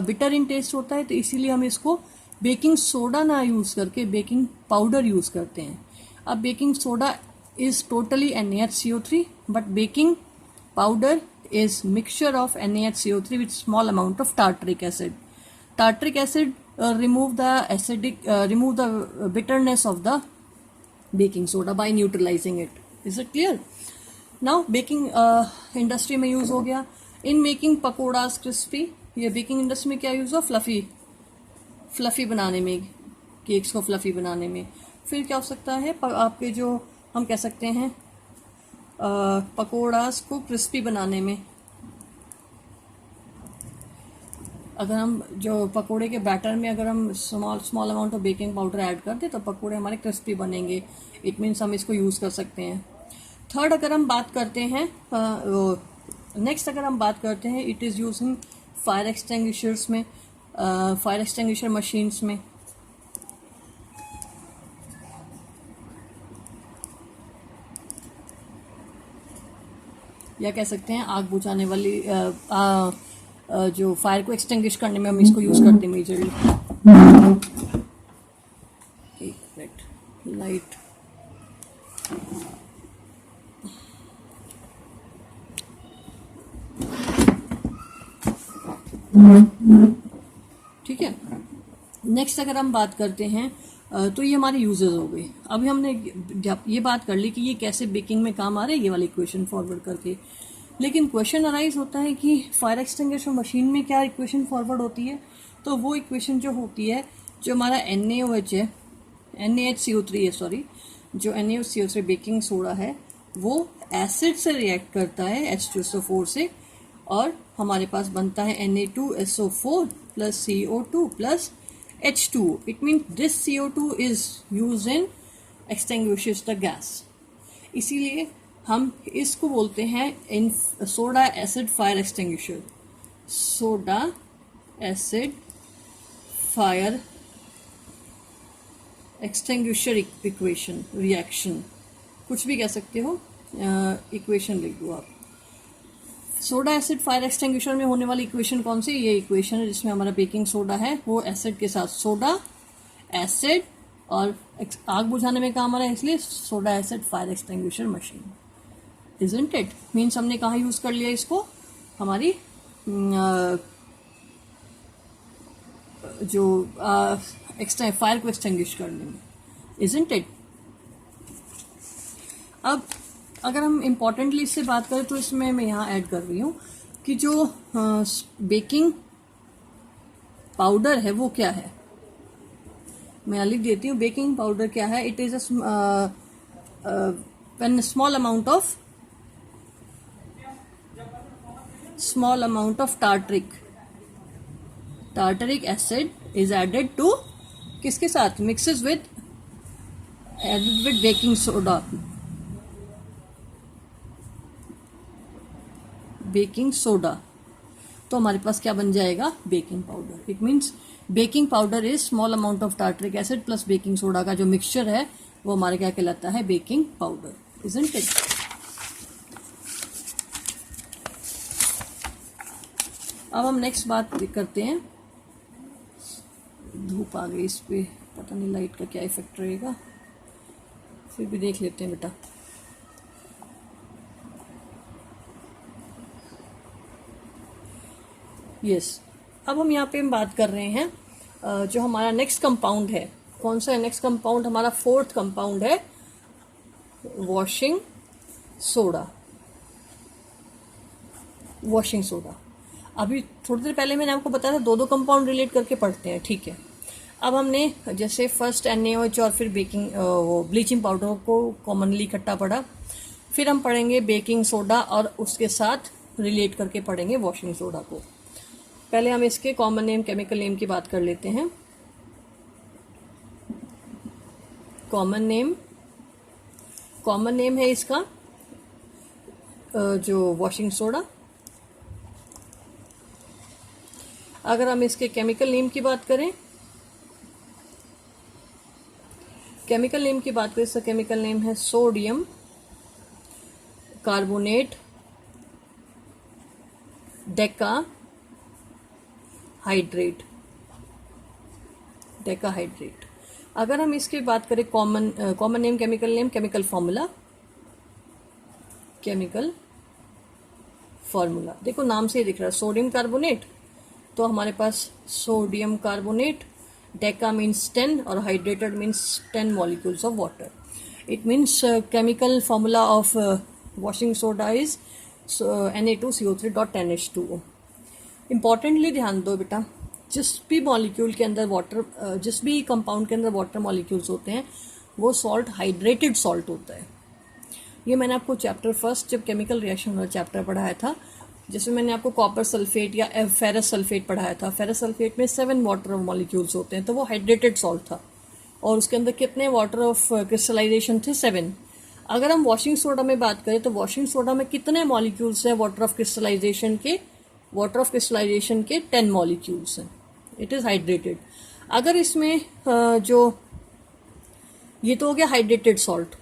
बिटर इन टेस्ट होता है तो इसीलिए हम इसको बेकिंग सोडा ना यूज़ करके बेकिंग पाउडर यूज़ करते हैं। अब baking soda is totally NaHCO3, but baking powder is mixture of NaHCO3 with small amount of tartaric acid. Tartaric acid remove the bitterness of the baking soda by neutralizing it. Is it clear? Now baking industry में use हो गया। In making pakoras crispy, ये baking industry में क्या use हो, fluffy बनाने में, cakes को फ्लफी बनाने में। फिर क्या हो सकता है, आपके जो हम कह सकते हैं, पकौड़ास को क्रिस्पी बनाने में, अगर हम जो पकोड़े के बैटर में अगर हम small amount of baking powder add कर दें तो पकोड़े हमारे क्रिस्पी बनेंगे। इट मीन्स हम इसको यूज़ कर सकते हैं। थर्ड अगर हम बात करते हैं नेक्स्ट अगर हम बात करते हैं it is use in fire extinguishers में, फायर एक्सटिंग्विशर मशीन्स में। या कह सकते हैं आग बुझाने वाली जो फायर को एक्सटिंग्विश करने में हम इसको यूज़ करते हैं मेजरली। एक मिनट, लाइट ठीक है। नेक्स्ट अगर हम बात करते हैं तो ये हमारे यूजेस हो गए। अभी हमने ये बात कर ली कि ये कैसे बेकिंग में काम आ रहे हैं, ये वाली इक्वेशन फॉरवर्ड करके। लेकिन क्वेश्चन अराइज होता है कि फायर एक्सटिंग्विशर मशीन में क्या इक्वेशन फॉरवर्ड होती है। तो वो इक्वेशन जो होती है, जो हमारा NaOH है, NaHCO3 है सॉरी, जो NaOH बेकिंग सोडा है वो एसिड से रिएक्ट करता है H2SO4 से, और हमारे पास बनता है Na2SO4 plus CO2 plus H2O. It means this CO2 is used in extinguishes the gas. इसीलिए हम इसको बोलते हैं इन soda acid fire extinguisher, soda acid fire extinguisher equation, reaction, कुछ भी कह सकते हो, इक्वेशन लिख दो आप। सोडा एसिड फायर एक्सटिंग्विशर में होने वाली इक्वेशन कौन सी? ये इक्वेशन है जिसमें हमारा बेकिंग सोडा है वो एसिड के साथ सोडा एसिड और आग बुझाने में काम आ रहा है, इसलिए soda acid fire extinguisher machine. Isn't it? Means हमने कहाँ यूज कर लिया इसको? हमारी जो फायर को एक्सटिंग्विश करने में। Isn't it? अब अगर हम इम्पोर्टेंटली इससे बात करें तो इसमें मैं यहाँ ऐड कर रही हूँ कि जो बेकिंग पाउडर है वो क्या है। मैं लिख देती हूँ बेकिंग पाउडर क्या है। It is when small amount of tartaric acid is added to, किसके साथ? Mixes with baking soda, baking soda, तो हमारे पास क्या बन जाएगा? Baking powder. It means baking powder is small amount of tartaric acid plus baking soda का जो मिक्सचर है वो हमारे क्या कहलाता है? Baking powder. Isn't it? अब हम नेक्स्ट बात करते हैं। धूप आ गई इस पे, पता नहीं लाइट का क्या इफेक्ट रहेगा, फिर भी देख लेते हैं बेटा। यस, अब हम यहाँ पे बात कर रहे हैं जो हमारा नेक्स्ट कंपाउंड है। कौन सा है नेक्स्ट कंपाउंड? हमारा फोर्थ कंपाउंड है वॉशिंग सोडा। वॉशिंग सोडा, अभी थोड़ी देर पहले मैंने आपको बताया था दो कंपाउंड रिलेट करके पढ़ते हैं, ठीक है। अब हमने जैसे फर्स्ट NaOH और फिर बेकिंग ब्लीचिंग पाउडर को कॉमनली इकट्ठा पढ़ा, फिर हम पढ़ेंगे बेकिंग सोडा और उसके साथ रिलेट करके पढ़ेंगे वॉशिंग सोडा को। पहले हम इसके कॉमन नेम, केमिकल नेम की बात कर लेते हैं। कॉमन नेम है इसका जो वॉशिंग सोडा। अगर हम इसके केमिकल नेम की बात करें, इसका केमिकल नेम है सोडियम कार्बोनेट डेकाहाइड्रेट। अगर हम इसकी बात करें कॉमन नेम, केमिकल फॉर्मूला, देखो नाम से ही दिख रहा है सोडियम कार्बोनेट, तो हमारे पास सोडियम कार्बोनेट, डेका मीन्स 10 और hydrated means 10 molecules of water. It means chemical formula of washing soda is Na2CO3.10H2O। Importantly ध्यान दो बेटा, जिस भी मॉलिक्यूल के अंदर वाटर, जिस भी कंपाउंड के अंदर वाटर मॉलिक्यूल्स होते हैं वो सॉल्ट हाइड्रेटेड सॉल्ट होता है। ये मैंने आपको चैप्टर फर्स्ट जब केमिकल रिएक्शन वाला चैप्टर पढ़ाया था जैसे मैंने आपको कॉपर सल्फेट या फेरस सल्फेट पढ़ाया था, फेरस सल्फेट में 7 वाटर मॉलिक्यूल्स होते हैं, तो वो हाइड्रेटेड सॉल्ट था और उसके अंदर कितने वाटर ऑफ क्रिस्टलाइजेशन थे, 7। अगर हम वॉशिंग सोडा में बात करें तो वॉशिंग सोडा में कितने मॉलिक्यूल्स हैं वाटर ऑफ क्रिस्टलाइजेशन के? वाटर ऑफ क्रिस्टलाइजेशन के 10 मॉलिक्यूल्स हैं। It is hydrated. अगर इसमें जो ये तो हो गया हाइड्रेटेड सॉल्ट,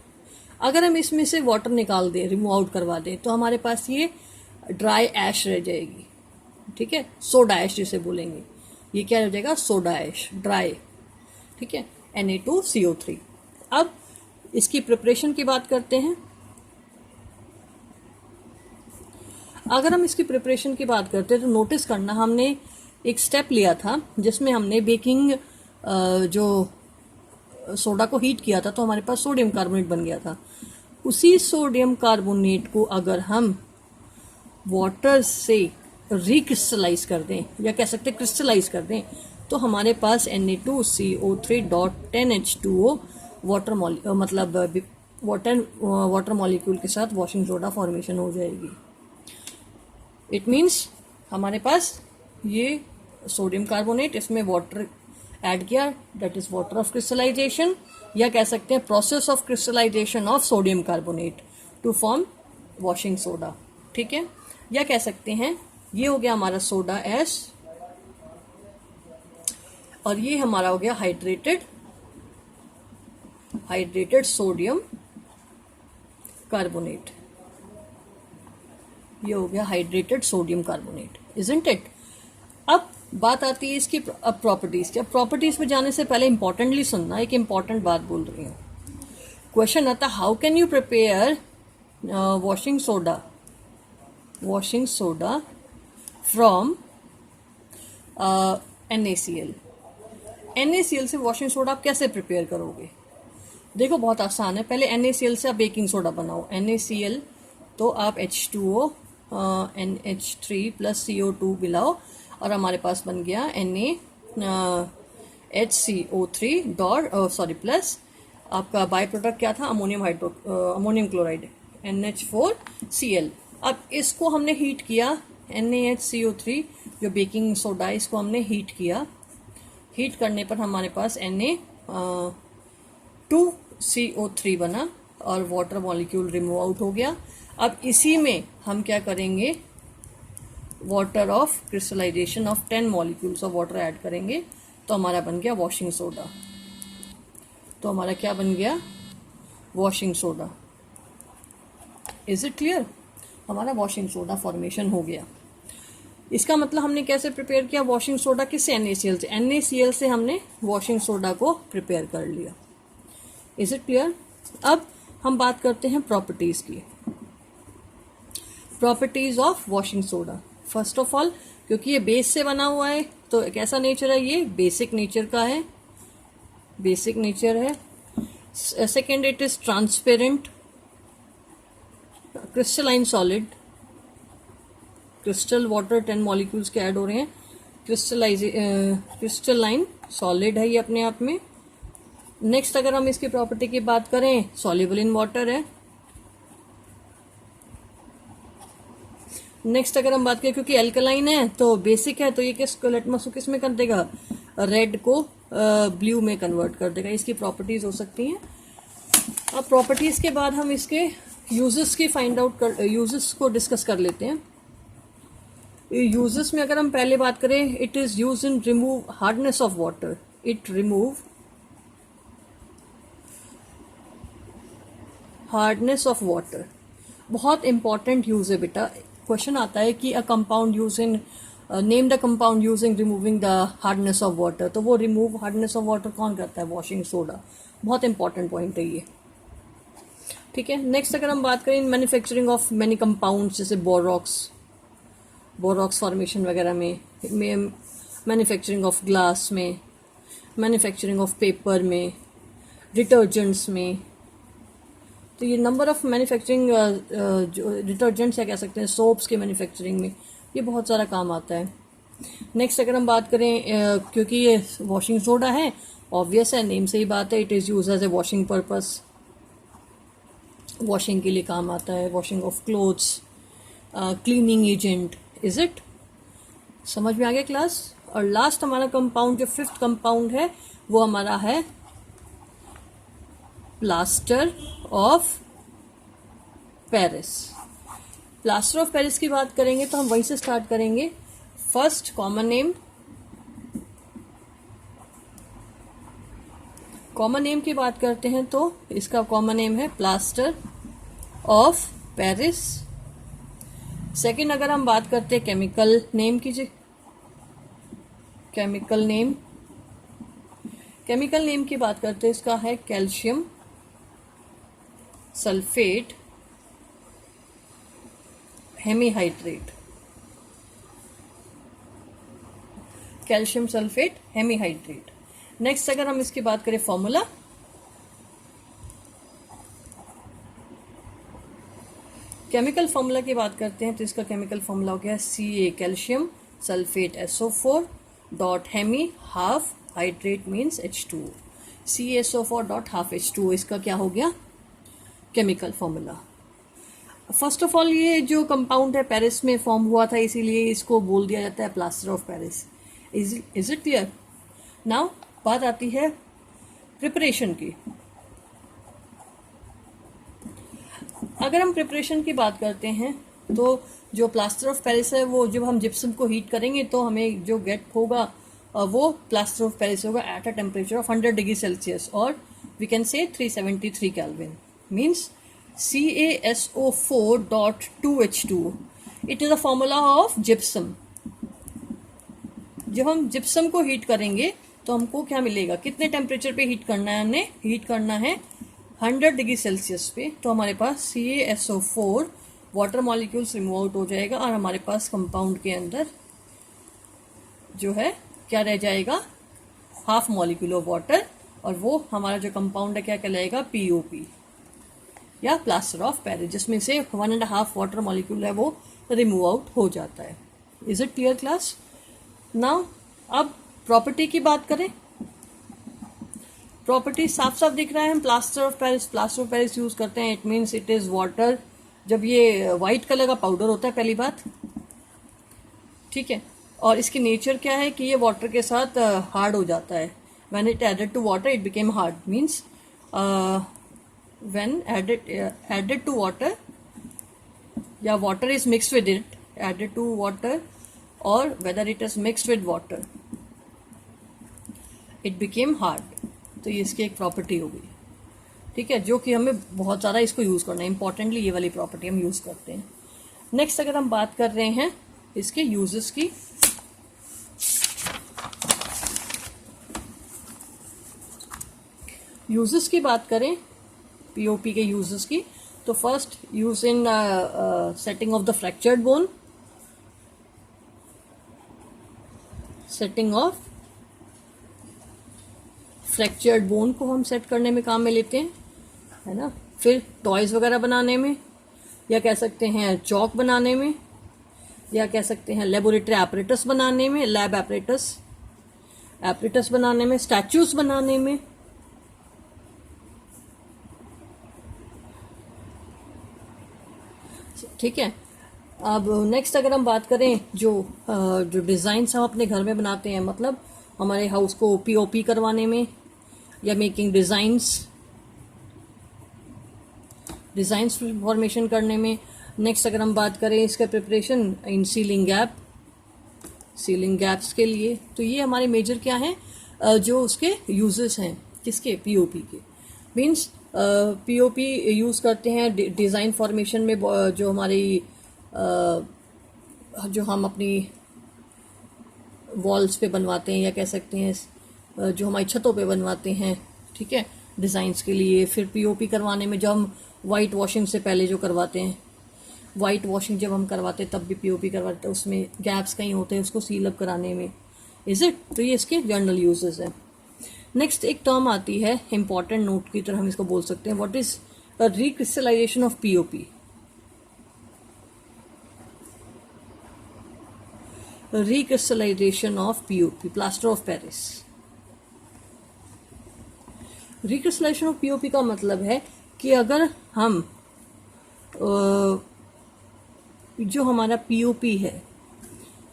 अगर हम इसमें से वाटर निकाल दें, रिमूव आउट करवा दें, तो हमारे पास ये ड्राई ऐश रह जाएगी। ठीक है, सोडा ऐश जिसे बोलेंगे, ये क्या रह जाएगा? Soda ash, dry. ठीक है, Na2CO3। अब इसकी प्रिपरेशन की बात करते हैं। अगर हम इसकी प्रिपरेशन की बात करते हैं तो नोटिस करना, हमने एक स्टेप लिया था जिसमें हमने बेकिंग जो सोडा को हीट किया था, तो हमारे पास सोडियम कार्बोनेट बन गया था। उसी सोडियम कार्बोनेट को अगर हम वाटर से रिक्रिस्टलाइज कर दें, या कह सकते हैं क्रिस्टलाइज कर दें, तो हमारे पास Na2CO3.10H2O वाटर मॉलिक्यूल के साथ वॉशिंग सोडा फॉर्मेशन हो जाएगी। इट मीन्स हमारे पास ये सोडियम कार्बोनेट, इसमें वाटर ऐड किया, that is water of crystallisation, या कह सकते हैं process of crystallisation of sodium carbonate to form washing soda. ठीक है, या कह सकते हैं ये हो गया हमारा सोडा एस और ये हमारा हो गया हाइड्रेटेड सोडियम कार्बोनेट। ये हो गया hydrated sodium carbonate, isn't it? अब बात आती है इसकी प्रॉपर्टीज की। अब प्रॉपर्टीज पे जाने से पहले इंपॉर्टेंटली सुनना, एक इंपॉर्टेंट बात बोल रही हूँ। क्वेश्चन आता, how can you prepare washing soda from NaCl। NaCl से वॉशिंग सोडा आप कैसे प्रिपेयर करोगे? देखो बहुत आसान है। पहले NaCl से आप बेकिंग सोडा बनाओ। NaCl तो आप H2O NH3 प्लस CO2 मिलाओ और हमारे पास बन गया NaHCO3 प्लस आपका बाय प्रोडक्ट क्या था? Ammonium chloride NH4Cl। अब इसको हमने हीट किया, NaHCO3 जो बेकिंग सोडा है, इसको हमने हीट किया। हीट करने पर हमारे पास Na2CO3 बना और वाटर मॉलिक्यूल रिमूव आउट हो गया। अब इसी में हम क्या करेंगे? Water of crystallisation of 10 molecules of water add करेंगे, तो हमारा बन गया वॉशिंग सोडा। तो हमारा क्या बन गया? Washing soda. Is it clear? हमारा वॉशिंग सोडा फॉर्मेशन हो गया। इसका मतलब हमने कैसे प्रिपेयर किया वॉशिंग सोडा? किससे? NaCl से। NaCl से हमने वॉशिंग सोडा को प्रिपेयर कर लिया। Is it clear? अब हम बात करते हैं प्रॉपर्टीज की। Properties of washing soda. First of all, क्योंकि ये बेस से बना हुआ है, तो कैसा नेचर है? ये बेसिक नेचर का है, बेसिक नेचर है। Second, it is transparent, crystalline solid, crystal water 10 molecules के ऐड हो रहे हैं, क्रिस्टलाइन सॉलिड है ये अपने आप में। नेक्स्ट, अगर हम इसकी प्रॉपर्टी की बात करें, सॉल्युबल इन वाटर है। नेक्स्ट, अगर हम बात करें, क्योंकि एल्कलाइन है तो बेसिक है, तो ये लिटमस को किस में कर देगा? रेड को ब्लू में कन्वर्ट कर देगा। इसकी प्रॉपर्टीज हो सकती हैं। अब प्रॉपर्टीज के बाद हम इसके यूजेस की यूजेस को डिस्कस कर लेते हैं। यूजेस में अगर हम पहले बात करें, it is use in remove hardness of water. It remove hardness of water, बहुत इंपॉर्टेंट यूज है बेटा। क्वेश्चन आता है कि a compound use in name the compound using removing the hardness of water. तो वो रिमूव हार्डनेस ऑफ वाटर कौन करता है? Washing soda. बहुत इंपॉर्टेंट पॉइंट है ये। ठीक है, नेक्स्ट अगर हम बात करें मैन्युफैक्चरिंग ऑफ मैनी कंपाउंड्स, जैसे बोरॉक्स फॉर्मेशन वगैरह में मैन्युफैक्चरिंग ऑफ ग्लास में, मैन्युफैक्चरिंग ऑफ पेपर में, डिटर्जेंट्स में, तो ये नंबर ऑफ मैन्युफैक्चरिंग जो डिटर्जेंट्स या कह सकते हैं सोप्स के मैन्युफैक्चरिंग में ये बहुत सारा काम आता है। नेक्स्ट अगर हम बात करें, क्योंकि ये वॉशिंग सोडा है, ऑब्वियस है, नेम से ही बात है, it is use as a washing purpose, washing के लिए काम आता है, washing of clothes, cleaning agent, is it? समझ में आ गया क्लास? और लास्ट हमारा कंपाउंड, जो फिफ्थ कंपाउंड है, वो हमारा है plaster of Paris. Plaster of Paris की बात करेंगे तो हम वहीं से स्टार्ट करेंगे। फर्स्ट कॉमन नेम की बात करते हैं तो इसका कॉमन नेम है प्लास्टर ऑफ पेरिस। सेकंड अगर हम बात करते हैं केमिकल नेम की, केमिकल नेम की बात करते हैं, इसका है calcium sulphate hemihydrate. Calcium sulphate hemihydrate. Next अगर हम इसकी बात करें फॉर्मूला, केमिकल फॉर्मूला की बात करते हैं तो इसका केमिकल फॉर्मूला हो गया Ca calcium sulphate SO4 dot hemi half hydrate means H2O। CaSO4 dot half H2O इसका क्या हो गया chemical formula. First of all ये जो कंपाउंड है पेरिस में फॉर्म हुआ था, इसीलिए इसको बोल दिया जाता है plaster of Paris. Is it clear? Now बात आती है प्रिपरेशन की। अगर हम प्रिपरेशन की बात करते हैं तो जो प्लास्टर ऑफ पेरिस है, वो जब हम जिप्सम को हीट करेंगे तो हमें जो गेट होगा वो प्लास्टर ऑफ पेरिस होगा at a temperature of 100 degree Celsius, और we can say 373 kelvin, means CaSO4.2H2O। It is a formula of gypsum. जब हम जिप्सम को हीट करेंगे तो हमको क्या मिलेगा, कितने टेम्परेचर पे हीट करना है, हमने हीट करना है 100 डिग्री सेल्सियस पे, तो हमारे पास CaSO4 water molecules remove out हो जाएगा और हमारे पास कंपाउंड के अंदर जो है क्या रह जाएगा, हाफ मॉलिक्यूल ऑफ वाटर, और वो हमारा जो कंपाउंड है क्या कहलाएगा, POP या प्लास्टर ऑफ पेरिस, जिसमें से 1.5 वाटर मॉलिक्यूल है वो रिमूव आउट हो जाता है। Is it clear class? Now अब प्रॉपर्टी की बात करें, प्रॉपर्टी साफ साफ दिख रहा है। हम प्लास्टर ऑफ पेरिस यूज करते हैं, it means it is water. जब ये व्हाइट कलर का पाउडर होता है पहली बात, ठीक है, और इसकी नेचर क्या है कि ये वाटर के साथ हार्ड हो जाता है। When it added to water it became hard, means when added to water या water is mixed with it, added to water और whether it is mixed with water it became hard. तो ये इसकी एक property हो गई, ठीक है, जो कि हमें बहुत ज़्यादा इसको यूज़ करना है। इंपॉर्टेंटली ये वाली प्रॉपर्टी हम यूज़ करते हैं। नेक्स्ट अगर हम बात कर रहे हैं इसके यूजेस की, बात करें POP के यूजेस की, तो first use in setting of the fractured bone, setting of fractured bone को हम सेट करने में काम में लेते हैं, है ना। फिर टॉयज वगैरह बनाने में, या कह सकते हैं चौक बनाने में, या कह सकते हैं लेबोरेटरी एपरेटस बनाने में, लैब एपरेटस बनाने में, स्टैचूज बनाने में, ठीक है। अब नेक्स्ट अगर हम बात करें जो डिज़ाइंस हम अपने घर में बनाते हैं, मतलब हमारे हाउस को POP करवाने में या मेकिंग डिज़ाइंस फॉर्मेशन करने में। नेक्स्ट अगर हम बात करें इसका प्रिपरेशन इन सीलिंग गैप्स के लिए, तो ये हमारे मेजर क्या हैं, जो उसके यूजेस हैं, किसके, POP के। मीन्स POP यूज़ करते हैं डिज़ाइन फॉर्मेशन में, जो हमारी जो हम अपनी वॉल्स पे बनवाते हैं, या कह सकते हैं जो हमारी छतों पे बनवाते हैं, ठीक है, डिज़ाइंस के लिए। फिर POP करवाने में, जब हम वाइट वॉशिंग से पहले जो करवाते हैं, वाइट वॉशिंग जब हम करवाते हैं तब भी POP करवाते हैं, उसमें गैप्स कहीं होते हैं उसको सील अप कराने में, इज इट। तो ये इसके जनरल यूजेस हैं। नेक्स्ट एक टर्म आती है इंपॉर्टेंट नोट की तरह हम इसको बोल सकते हैं, what is a recrystallisation of POP। Recrystallisation of POP, plaster of Paris. Recrystallisation of POP का मतलब है कि अगर हम जो हमारा पीओपी है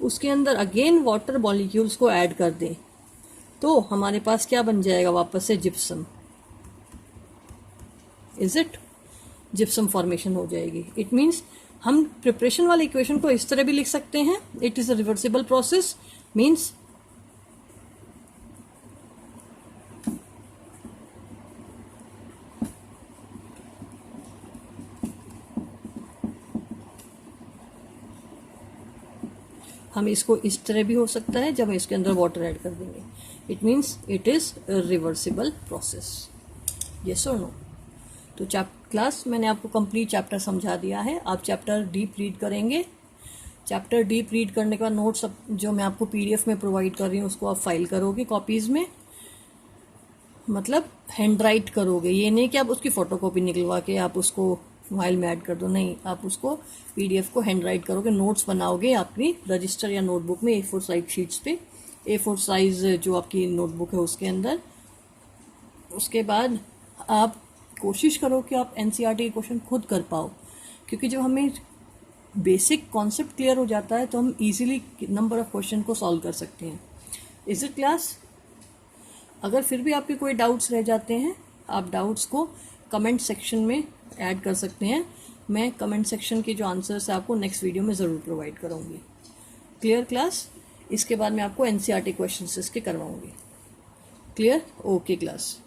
उसके अंदर अगेन वाटर मॉलिक्यूल्स को ऐड कर दें तो हमारे पास क्या बन जाएगा वापस से gypsum. Is it? Gypsum formation हो जाएगी। इट मीन्स हम प्रिपरेशन वाले इक्वेशन को इस तरह भी लिख सकते हैं, it is a reversible process, means हम इसको इस तरह भी हो सकता है जब हम इसके अंदर वाटर ऐड कर देंगे। It means it is reversible process. Yes और नो? तो क्लास मैंने आपको कंप्लीट चैप्टर समझा दिया है। आप चैप्टर डीप रीड करेंगे। चैप्टर डीप रीड करने के बाद नोट्स जो मैं आपको पीडीएफ में प्रोवाइड कर रही हूँ उसको आप फाइल करोगे कॉपीज़ में, मतलब हैंड राइट करोगे। ये नहीं कि आप उसकी फ़ोटोकॉपी निकलवा के आप उसको फाइल में ऐड कर दो, नहीं, आप उसको पीडीएफ को हैंड राइट करोगे, नोट्स बनाओगे अपनी रजिस्टर या नोटबुक में A4 साइज शीट्स पे, A4 साइज जो आपकी नोटबुक है उसके अंदर। उसके बाद आप कोशिश करो कि आप एनसीईआरटी के क्वेश्चन खुद कर पाओ, क्योंकि जब हमें बेसिक कॉन्सेप्ट क्लियर हो जाता है तो हम इजीली नंबर ऑफ क्वेश्चन को सॉल्व कर सकते हैं। Is it class? अगर फिर भी आपके कोई डाउट्स रह जाते हैं, आप डाउट्स को कमेंट सेक्शन में ऐड कर सकते हैं। मैं कमेंट सेक्शन के जो आंसर्स है आपको नेक्स्ट वीडियो में ज़रूर प्रोवाइड कराऊंगी। Clear class? इसके बाद मैं आपको एनसीईआरटी क्वेश्चंस इसके करवाऊंगी। क्लियर? Okay class.